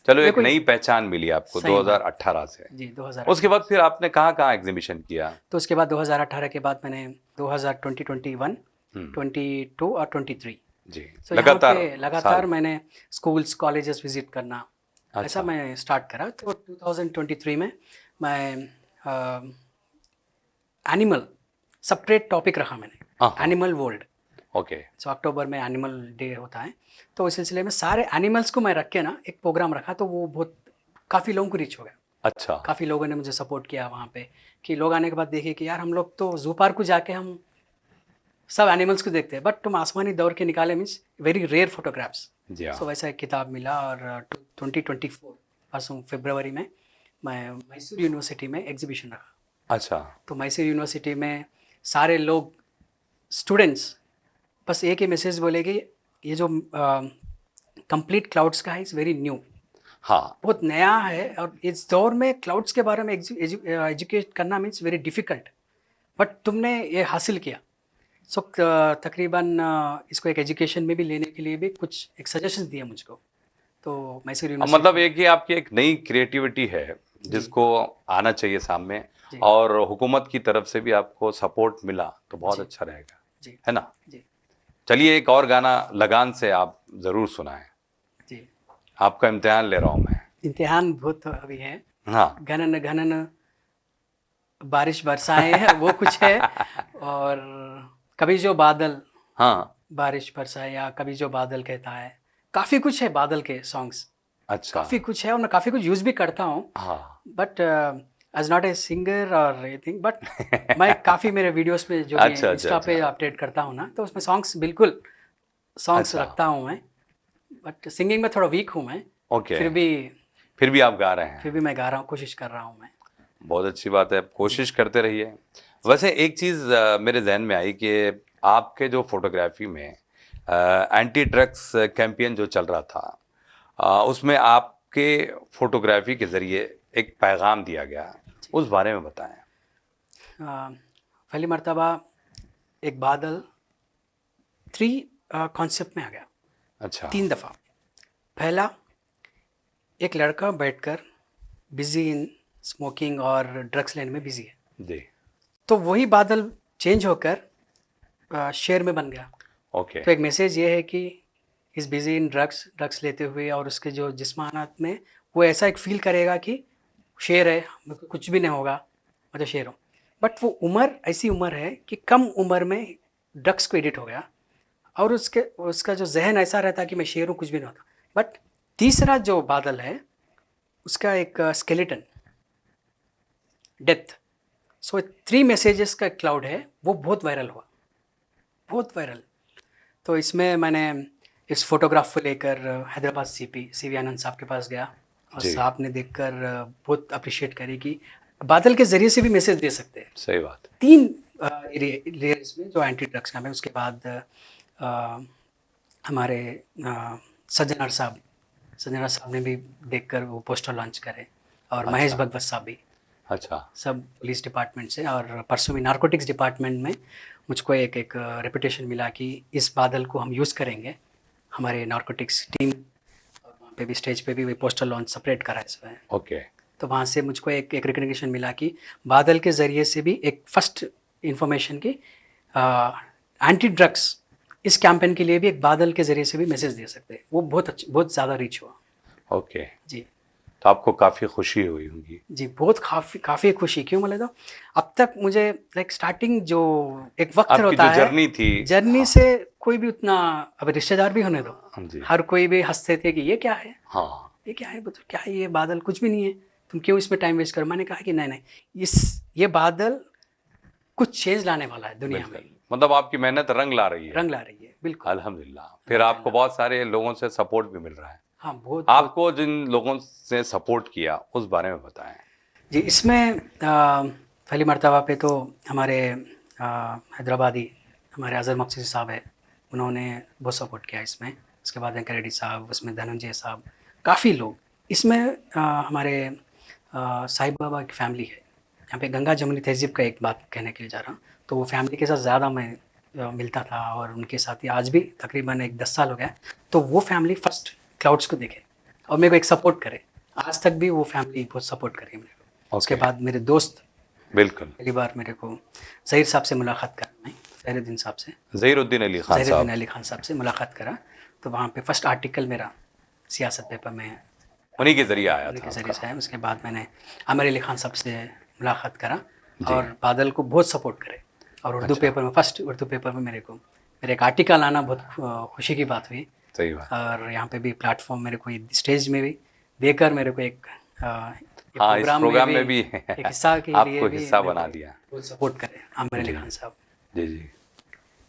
चलो, एक देखो, नई पहचान मिली आपको सही बात। 2018 से। जी 2000। उसके बाद फिर आपने कहाँ कहाँ एग्जीबिशन किया? तो उसके बाद 2018 के बाद मैंने 2021, 22 और 23 जी, So, यहाँ लगातार पे लगातार साल। मैंने स्कूल्स कॉलेजेस विजिट करना, अच्छा। ऐसा मैं स्टार्ट करा। तो 2023 में मैं एनिमल सेपरेट टॉपिक रखा मैंने, हाँ। Animal world. ओके। सो अक्टूबर में एनिमल डे होता है, तो इस सिलसिले में सारे एनिमल्स को मैं रख के ना एक प्रोग्राम रखा, तो वो बहुत काफ़ी लोगों को रीच हो गया। अच्छा। काफ़ी लोगों ने मुझे सपोर्ट किया वहाँ पे, कि लोग आने के बाद देखे कि यार हम लोग तो जू पार्क को जाके हम सब एनिमल्स को देखते हैं, बट तुम आसमानी दौड़ के निकाले, मीन्स वेरी रेयर फोटोग्राफ्स। जी हाँ। सो वैसा एक किताब मिला, और 2024 परसों फरवरी में मैं मैसूर यूनिवर्सिटी में एग्जीबिशन रखा। अच्छा। तो मैसूर यूनिवर्सिटी में सारे लोग, स्टूडेंट्स, बस एक ही मैसेज बोले कि ये जो कंप्लीट क्लाउड्स का है, इज़ वेरी न्यू, हाँ। बहुत नया है, और इस दौर में क्लाउड्स के बारे में एजुकेट करना मीन्स वेरी डिफ़िकल्ट, बट तुमने ये हासिल किया। सो तकरीबन इसको एक एजुकेशन में भी लेने के लिए भी कुछ एक सजेशन दिया मुझको। तो मैसूर यूनिवर्सिटी, मतलब एक ही आपकी एक नई क्रिएटिविटी है जिसको आना चाहिए सामने, और हुकूमत की तरफ से भी आपको सपोर्ट मिला तो बहुत अच्छा रहेगा, जी है ना? जी चलिए, एक और गाना लगान से आप जरूर सुनाएं। जी। आपका इम्तिहान ले रहा हूं मैं। इम्तिहान बहुत अभी है। हाँ। घनन घनन बारिश बरसाए है, वो कुछ है, और कभी जो बादल हाँ। बारिश बरसाए, या कभी जो बादल कहता है, काफ़ी कुछ है बादल के सॉन्ग्स, अच्छा। काफ़ी कुछ है, और मैं काफ़ी कुछ यूज़ भी करता हूँ, हाँ। But as not a singer और एनीथिंग, बट मैं काफ़ी मेरे वीडियोस में जो अच्छा, इंस्टा पे अच्छा। अपडेट करता हूँ ना, तो उसमें सॉन्ग्स बिल्कुल सॉन्ग्स अच्छा। रखता हूँ मैं, बट सिंगिंग में थोड़ा वीक हूँ मैं। ओके। फिर भी आप गा रहे हैं। फिर भी मैं गा रहा हूँ, कोशिश कर रहा हूँ मैं। बहुत अच्छी बात है, कोशिश करते रहिए। वैसे एक चीज़ मेरे जहन में आई कि आपके जो फोटोग्राफी में एंटी ड्रग्स कैंपेन जो चल रहा था, उसमें आपके फोटोग्राफी के ज़रिए एक पैगाम दिया गया, उस बारे में बताएं। पहली मर्तबा एक बादल 3 कॉन्सेप्ट में आ गया। अच्छा। 3 दफ़ा। पहला, एक लड़का बैठकर बिजी इन स्मोकिंग और ड्रग्स लेने में बिजी है, जी। तो वही बादल चेंज होकर शेर में बन गया। ओके। तो एक मैसेज ये है कि इस बिजी इन ड्रग्स लेते हुए, और उसके जो जिस्मानात में वो ऐसा एक फील करेगा कि शेर है, मेरे को कुछ भी नहीं होगा, मैं तो शेर हूँ। बट वो उम्र ऐसी उम्र है कि कम उम्र में ड्रग्स को एडिट हो गया, और उसका जो जहन ऐसा रहता कि मैं शेर हूँ, कुछ भी नहीं होता। बट तीसरा जो बादल है, उसका एक स्केलेटन, डेथ। सो 3 मैसेजेस का क्लाउड है, वो बहुत वायरल हुआ, बहुत वायरल। तो इसमें मैंने इस फोटोग्राफ को लेकर हैदराबाद सीपी CV आनंद साहब के पास गया, और जी। साहब ने देखकर बहुत अप्रिशिएट करी कि बादल के जरिए से भी मैसेज दे सकते हैं। सही बात है। 3 लेयर्स में जो एंटी ड्रग्स कैंप है, उसके बाद हमारे सज्जनर साहब ने भी देखकर वो पोस्टर लॉन्च करे, और महेश भगवत साहब भी, अच्छा, सब पुलिस डिपार्टमेंट से। और परसों भी नारकोटिक्स डिपार्टमेंट में मुझको एक रेपुटेशन मिला कि इस बादल को हम यूज़ करेंगे, हमारे नारकोटिक्स टीम, और वहाँ पे भी स्टेज पे भी वो पोस्टर लॉन्च सेपरेट करा है। ओके, तो वहाँ से मुझको एक रिकग्निशन मिला कि बादल के ज़रिए से भी एक फर्स्ट इन्फॉर्मेशन की एंटी ड्रग्स इस कैंपेन के लिए भी एक बादल के ज़रिए से भी मैसेज दे सकते हैं। वो बहुत ज़्यादा रीच हुआ। ओके, जी तो आपको काफ़ी खुशी हुई होगी। जी, बहुत काफ़ी खुशी। क्यों बोले तो अब तक मुझे लाइक स्टार्टिंग जो एक वक्त आपकी होता जो है, जर्नी थी, जर्नी से कोई भी उतना, अब रिश्तेदार भी होने दो, जी, हर कोई भी हंसते थे कि ये क्या है, हाँ, ये क्या है, क्या है ये बादल, कुछ भी नहीं है, तुम क्यों इसमें टाइम वेस्ट करो। मैंने कहा कि नहीं, ये बादल कुछ चेंज लाने वाला है दुनिया में, मतलब आपकी मेहनत रंग ला रही है। रंग ला रही है, बिल्कुल। अल्हम्दुलिल्लाह। फिर आपको बहुत सारे लोगों से सपोर्ट भी मिल रहा है। हाँ, बहुत। आपको जिन लोगों से सपोर्ट किया उस बारे में बताएं। जी, इसमें पहली मर्तबा पे तो हमारे हैदराबादी हमारे अजहर मकसूद साहब है, उन्होंने बहुत सपोर्ट किया इसमें। उसके बाद वेंकट रेड्डी साहब, उसमें धनंजय साहब, काफ़ी लोग इसमें। हमारे साहिब बाबा की फैमिली है यहाँ पे, गंगा जमुनी तहजीब का एक बात कहने के लिए जा रहा हूँ। तो वो फैमिली के साथ ज़्यादा मैं मिलता था, और उनके साथ ही आज भी तकरीबन 10 साल हो गया। तो वो फैमिली फर्स्ट क्लाउड्स को देखे और मेरे को एक सपोर्ट करे, आज तक भी वो फैमिली बहुत सपोर्ट करी मेरे को। उसके बाद मेरे दोस्त, बिल्कुल, पहली बार मेरे को ज़हीर साहब से मुलाकात करा, मैं ज़हीरुद्दीन साहब से, ज़हीरुद्दीन अली खान साहब से मुलाकात करा। तो वहाँ पे फर्स्ट आर्टिकल मेरा सियासत पेपर में उन्हीं के जरिए आया उन्हीं था। के जरिए से आया। उसके बाद मैंने आमिर अली खान साहब से मुलाकात करा, और बादल को बहुत सपोर्ट करे। और उर्दू पेपर में, फर्स्ट उर्दू पेपर में मेरे एक आर्टिकल आना बहुत खुशी की बात हुई। सही बात। और यहाँ पे भी प्लेटफॉर्म मेरे को स्टेज में भी देकर मेरे को एक हाँ, इस प्रोग्राम में भी एक हिस्सा के लिए आपको भी हिस्सा बना दिया। बहुत सपोर्ट करे आमिर अली खान साहब। जी जी।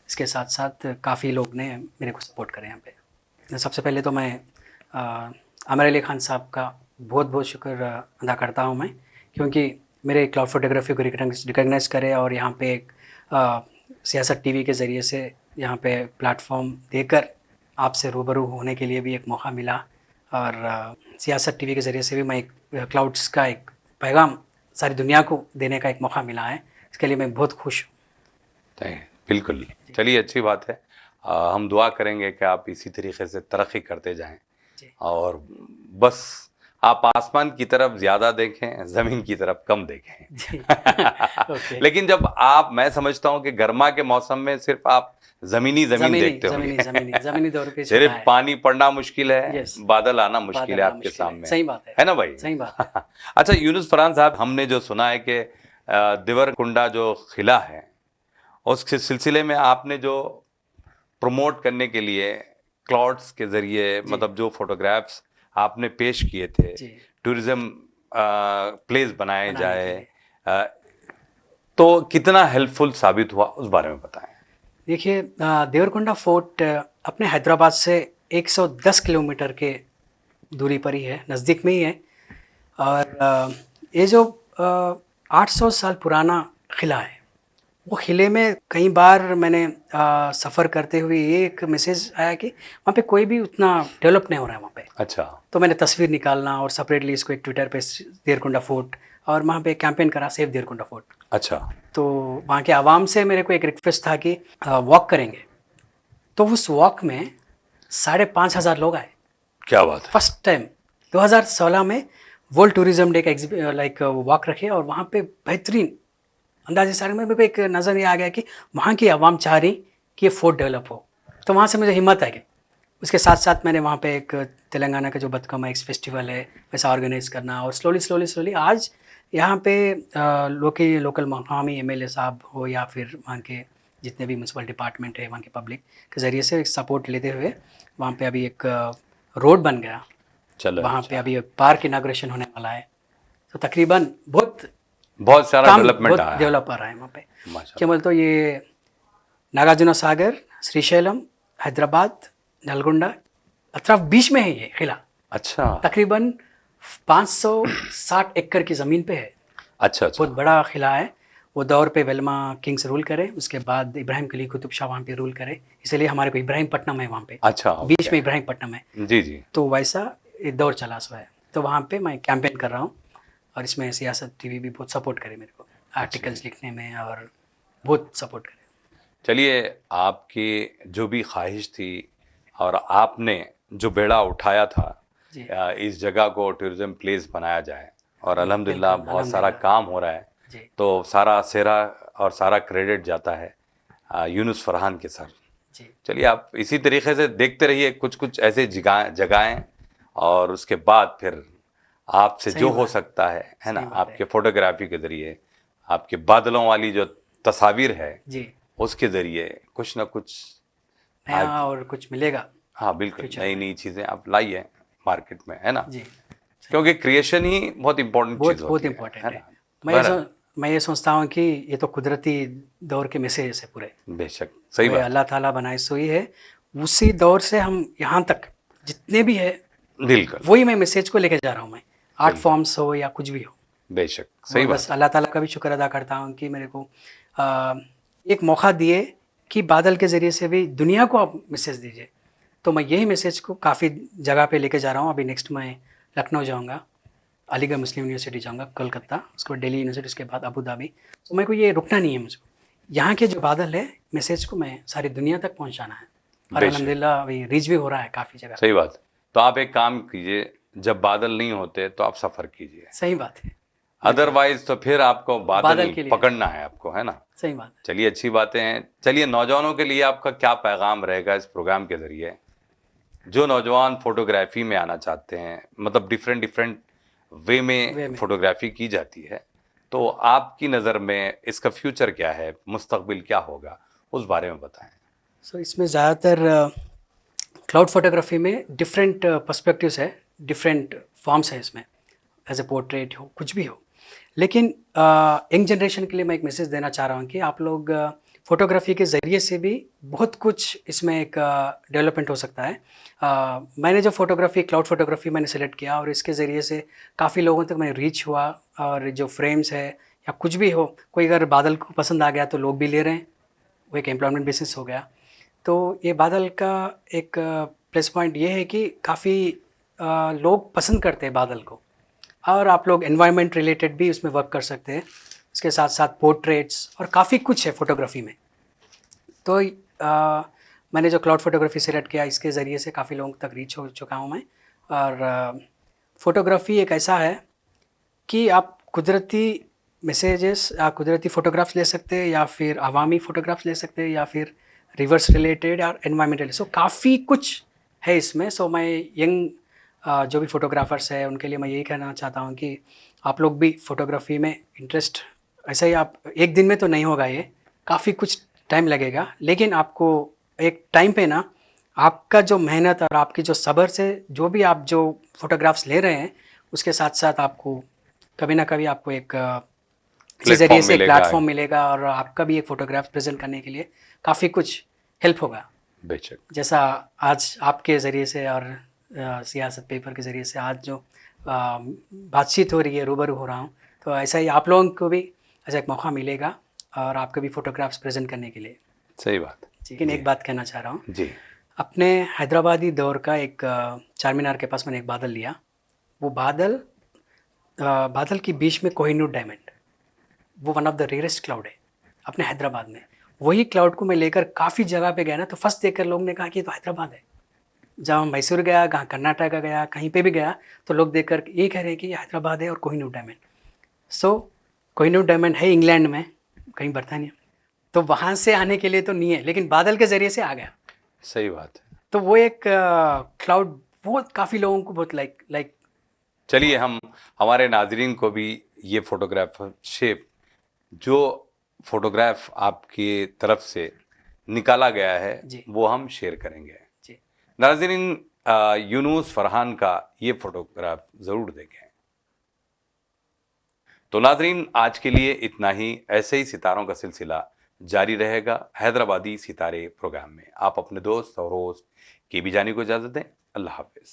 इसके साथ साथ काफ़ी लोग ने मेरे को सपोर्ट करे यहाँ पे। सबसे पहले तो मैं आमिर अली खान साहब का बहुत शुक्र अदा करता हूँ मैं, क्योंकि मेरे क्लाउड फोटोग्राफी को रिकग्नाइज करे, और यहाँ पे एक सियासत टीवी के ज़रिए से यहाँ पे प्लेटफॉर्म देकर आपसे रूबरू होने के लिए भी एक मौका मिला। और सियासत टीवी के ज़रिए से भी मैं एक क्लाउड्स का एक पैगाम सारी दुनिया को देने का एक मौका मिला है। इसके लिए मैं बहुत खुश हूँ। बिल्कुल, चलिए, अच्छी बात है। हम दुआ करेंगे कि आप इसी तरीके से तरक्की करते जाएं, और बस आप आसमान की तरफ ज़्यादा देखें, ज़मीन की तरफ कम देखें। लेकिन जब मैं समझता हूं कि गर्मा के मौसम में सिर्फ आप ज़मीनी देखते हो, ज़मीनी दौर पे सिर्फ पानी पड़ना मुश्किल है, बादल आना मुश्किल है आपके सामने। सही बात है ना भाई? सही बात है। अच्छा यूनुस फरहान साहब, हमने जो सुना है कि देवरकुंडा जो किला है, उस सिलसिले में आपने जो प्रमोट करने के लिए क्लाउड्स के जरिए, मतलब जो फोटोग्राफ्स आपने पेश किए थे, टूरिज्म प्लेस बनाए जाए, तो कितना हेल्पफुल साबित हुआ, उस बारे में बताएं। देखिए, देवरकुंडा फोर्ट अपने हैदराबाद से 110 किलोमीटर के दूरी पर ही है, नज़दीक में ही है। और ये जो 800 साल पुराना किला है, वो किले में कई बार मैंने सफ़र करते हुए ये एक मैसेज आया कि वहाँ पे कोई भी उतना डेवलप नहीं हो रहा है वहाँ पे। अच्छा। तो मैंने तस्वीर निकालना और सेपरेटली इसको एक ट्विटर पे देवरकुंडा फोर्ट, और वहाँ पे कैंपेन करा सेव देवरकुंडा फोर्ट। अच्छा। तो वहाँ के आवाम से मेरे को एक रिक्वेस्ट था कि वॉक करेंगे, तो उस वॉक में 5,500 लोग आए। क्या बात है। फर्स्ट टाइम 2016 में वर्ल्ड टूरिज्म डे का लाइक वॉक रखे, और वहाँ पे बेहतरीन अंदाजे सारे में मेरे को एक नज़र ये आ गया कि वहाँ की आवाम चाह रही कि ये फोर्ट डेवलप हो। तो वहाँ से मुझे हिम्मत आ गई। उसके साथ साथ मैंने वहाँ पे एक तेलंगाना का जो बतकमा एक फेस्टिवल है वैसा ऑर्गेनाइज करना, और स्लोली आज यहाँ पे लोकल मकामी MLA साहब हो या फिर वहाँ के जितने भी म्यूनसिपल डिपार्टमेंट है, वहाँ के पब्लिक के ज़रिए से सपोर्ट लेते हुए वहाँ पे अभी एक रोड बन गया। चलो, वहाँ पे अभी एक पार्क इनाग्रेशन होने वाला है। तो तकरीबन बहुत सारा डेवलपमेंट आया, डेवलप आ रहा है वहाँ पे। क्या बोलते हो, ये नागार्जुना सागर, श्रीशैलम, हैदराबाद, नलगोंडा अतराफ बीच में है ये किला। अच्छा। तकरीबन 560 एकड़ की ज़मीन पे है। अच्छा अच्छा। बहुत बड़ा किला है। वो दौर पे वेलमा किंग्स रूल करे, उसके बाद इब्राहिम कली कुतुब शाह वहाँ पे रूल करे, इसलिए हमारे को इब्राहिमपट्टनम है वहाँ पे, अच्छा बीच ओके। में इब्राहिमपट्टनम है। जी जी। तो वैसा एक दौर चला सो है, तो वहाँ पे मैं कैंपेन कर रहा हूँ, और इसमें सियासत टीवी भी बहुत सपोर्ट करे मेरे को आर्टिकल्स लिखने में, और बहुत सपोर्ट करे। चलिए, आपकी जो भी ख्वाहिश थी और आपने जो बेड़ा उठाया था, जी इस जगह को टूरिज्म प्लेस बनाया जाए, और अल्हम्दुलिल्लाह बिल्कुल, बहुत सारा अल्हम्दुलिल्लाह। काम हो रहा है। जी तो सारा सेहरा और सारा क्रेडिट जाता है यूनुस फरहान के सर। जी चलिए, आप इसी तरीके से देखते रहिए कुछ कुछ ऐसे जगहें, और उसके बाद फिर आपसे सही जो हो बात है, सकता है ना, सही बात है। आपके फोटोग्राफी के ज़रिए, आपके बादलों वाली जो तस्वीर है जी उसके ज़रिए कुछ ना कुछ नया आगे। और कुछ मिलेगा। हाँ बिल्कुल, फ्यूचर नई में। नई चीज़ें आप लाइए मार्केट में, है ना, जी क्योंकि क्रिएशन ही बहुत इंपॉर्टेंट बहुत चीज़ बहुत होती इम्पोर्टेंट है है। ना। बहरहाल, मैं ये सोचता हूँ कि ये तो कुदरती दौर के मैसेज है पूरे, बेशक सही वो बात अल्लाह ताला बनाए सोई है, उसी दौर से हम यहाँ तक जितने भी है, है। बिल्कुल वही मैं मैसेज को लेके जा रहा हूँ मैं, आर्ट बिल्कुल, फॉर्म्स हो या कुछ भी हो। बेशक सही और बात बस अल्लाह ताला का भी शुक्र अदा करता हूँ कि मेरे को एक मौका दिए कि बादल के ज़रिए से भी दुनिया को आप मैसेज दीजिए। तो मैं यही मैसेज को काफ़ी जगह पे लेके जा रहा हूँ। अभी नेक्स्ट मैं लखनऊ जाऊँगा, अलीगढ़ मुस्लिम यूनिवर्सिटी जाऊँगा, कलकत्ता, उसके बाद दिल्ली यूनिवर्सिटी, उसके बाद अबू धाबी। तो मेरे को ये रुकना नहीं है, मुझको यहाँ के जो बादल है मैसेज को मैं सारी दुनिया तक पहुँचाना है, और बेशक अल्हम्दुलिल्लाह अभी रीच भी हो रहा है काफ़ी जगह। सही बात। तो आप एक काम कीजिए, जब बादल नहीं होते तो आप सफ़र कीजिए, सही बात है, अदरवाइज तो फिर आपको बादल बादल के लिए पकड़ना है आपको, है ना। सही बात है। चलिए, अच्छी बातें हैं। चलिए, नौजवानों के लिए आपका क्या पैगाम रहेगा इस प्रोग्राम के ज़रिए, जो नौजवान फोटोग्राफी में आना चाहते हैं, मतलब डिफरेंट डिफरेंट वे में फोटोग्राफी की जाती है, तो आपकी नज़र में इसका फ्यूचर क्या है, मुस्तकबिल क्या होगा, उस बारे में बताएं। सो इसमें ज़्यादातर क्लाउड फोटोग्राफी में डिफरेंट पर्सपेक्टिव्स है, डिफरेंट फॉर्म्स है इसमें, एज ए पोर्ट्रेट हो, कुछ भी हो। लेकिन यंग जनरेशन के लिए मैं एक मैसेज देना चाह रहा हूँ कि आप लोग फोटोग्राफी के ज़रिए से भी बहुत कुछ इसमें एक डेवलपमेंट हो सकता है। मैंने जो फोटोग्राफी, क्लाउड फोटोग्राफी मैंने सेलेक्ट किया, और इसके ज़रिए से काफ़ी लोगों तक मैंने रीच हुआ, और जो फ्रेम्स है या कुछ भी हो, कोई अगर बादल को पसंद आ गया तो लोग भी ले रहे हैं, वो एक एम्प्लॉयमेंट बिजनेस हो गया। तो ये बादल का एक प्लस पॉइंट ये है कि काफ़ी लोग पसंद करते हैं बादल को, और आप लोग एनवायरनमेंट रिलेटेड भी उसमें वर्क कर सकते हैं, इसके साथ साथ पोर्ट्रेट्स और काफ़ी कुछ है फोटोग्राफी में। तो मैंने जो क्लाउड फोटोग्राफी सेलेक्ट किया, इसके ज़रिए से काफ़ी लोगों तक रीच हो चुका हूँ मैं। और फोटोग्राफी एक ऐसा है कि आप कुदरती मैसेजेस या कुदरती फ़ोटोग्राफ्स ले सकते हैं, या फिर अवामी फ़ोटोग्राफ्स ले सकते हैं, या फिर रिवर्स रिलेटेड और एनवायरमेंटल। सो काफ़ी कुछ है इसमें। सो मैं यंग जो भी फ़ोटोग्राफ़र्स हैं उनके लिए मैं यही कहना चाहता हूँ कि आप लोग भी फ़ोटोग्राफी में इंटरेस्ट, ऐसा ही आप एक दिन में तो नहीं होगा, ये काफ़ी कुछ टाइम लगेगा, लेकिन आपको एक टाइम पे ना आपका जो मेहनत और आपकी जो सब्र से जो भी आप जो फ़ोटोग्राफ्स ले रहे हैं, उसके साथ साथ आपको कभी ना कभी आपको एक इसी ज़रिए से प्लेटफॉर्म मिलेगा, और आपका भी एक फ़ोटोग्राफ प्रेजेंट करने के लिए काफ़ी कुछ हेल्प होगा। बेशक जैसा आज आपके ज़रिए से और सियासत पेपर के ज़रिए से आज जो बातचीत हो रही है, रूबरू हो रहा हूँ, तो ऐसा ही आप लोगों को भी ऐसा एक मौका मिलेगा और आपको भी फ़ोटोग्राफ्स प्रेजेंट करने के लिए। सही बात। लेकिन एक बात कहना चाह रहा हूँ, जी अपने हैदराबादी दौर का एक चार मीनार के पास मैंने एक बादल लिया। वो बादल के बीच में कोहिनूर डायमंड, वो one of the rarest cloud है अपने हैदराबाद में। वही क्लाउड को मैं लेकर काफ़ी जगह पे गया ना, तो फर्स्ट देखकर लोग ने कहा कि ये तो हैदराबाद है। जब मैसूर गया, कहाँ कर्नाटक गया, कहीं पे भी गया, तो लोग देखकर ये कह रहे हैं कि ये हैदराबाद है और कोहिनूर डायमंड। सो कोहिनूर डायमंड है इंग्लैंड में, कहीं बरतानिया, तो वहाँ से आने के लिए तो नहीं है, लेकिन बादल के ज़रिए से आ गया। सही बात है। तो वो एक क्लाउड बहुत काफ़ी लोगों को बहुत लाइक चलिए, हम हमारे नाजरीन को भी ये फोटोग्राफरशिप, जो फोटोग्राफ आपकी तरफ से निकाला गया है, जी। वो हम शेयर करेंगे। जी नाजरीन, यूनुस फरहान का ये फोटोग्राफ ज़रूर देखें। तो नाजरीन, आज के लिए इतना ही। ऐसे ही सितारों का सिलसिला जारी रहेगा हैदराबादी सितारे प्रोग्राम में। आप अपने दोस्त और होस्ट केबी जानी को इजाज़त दें। अल्लाह हाफिज।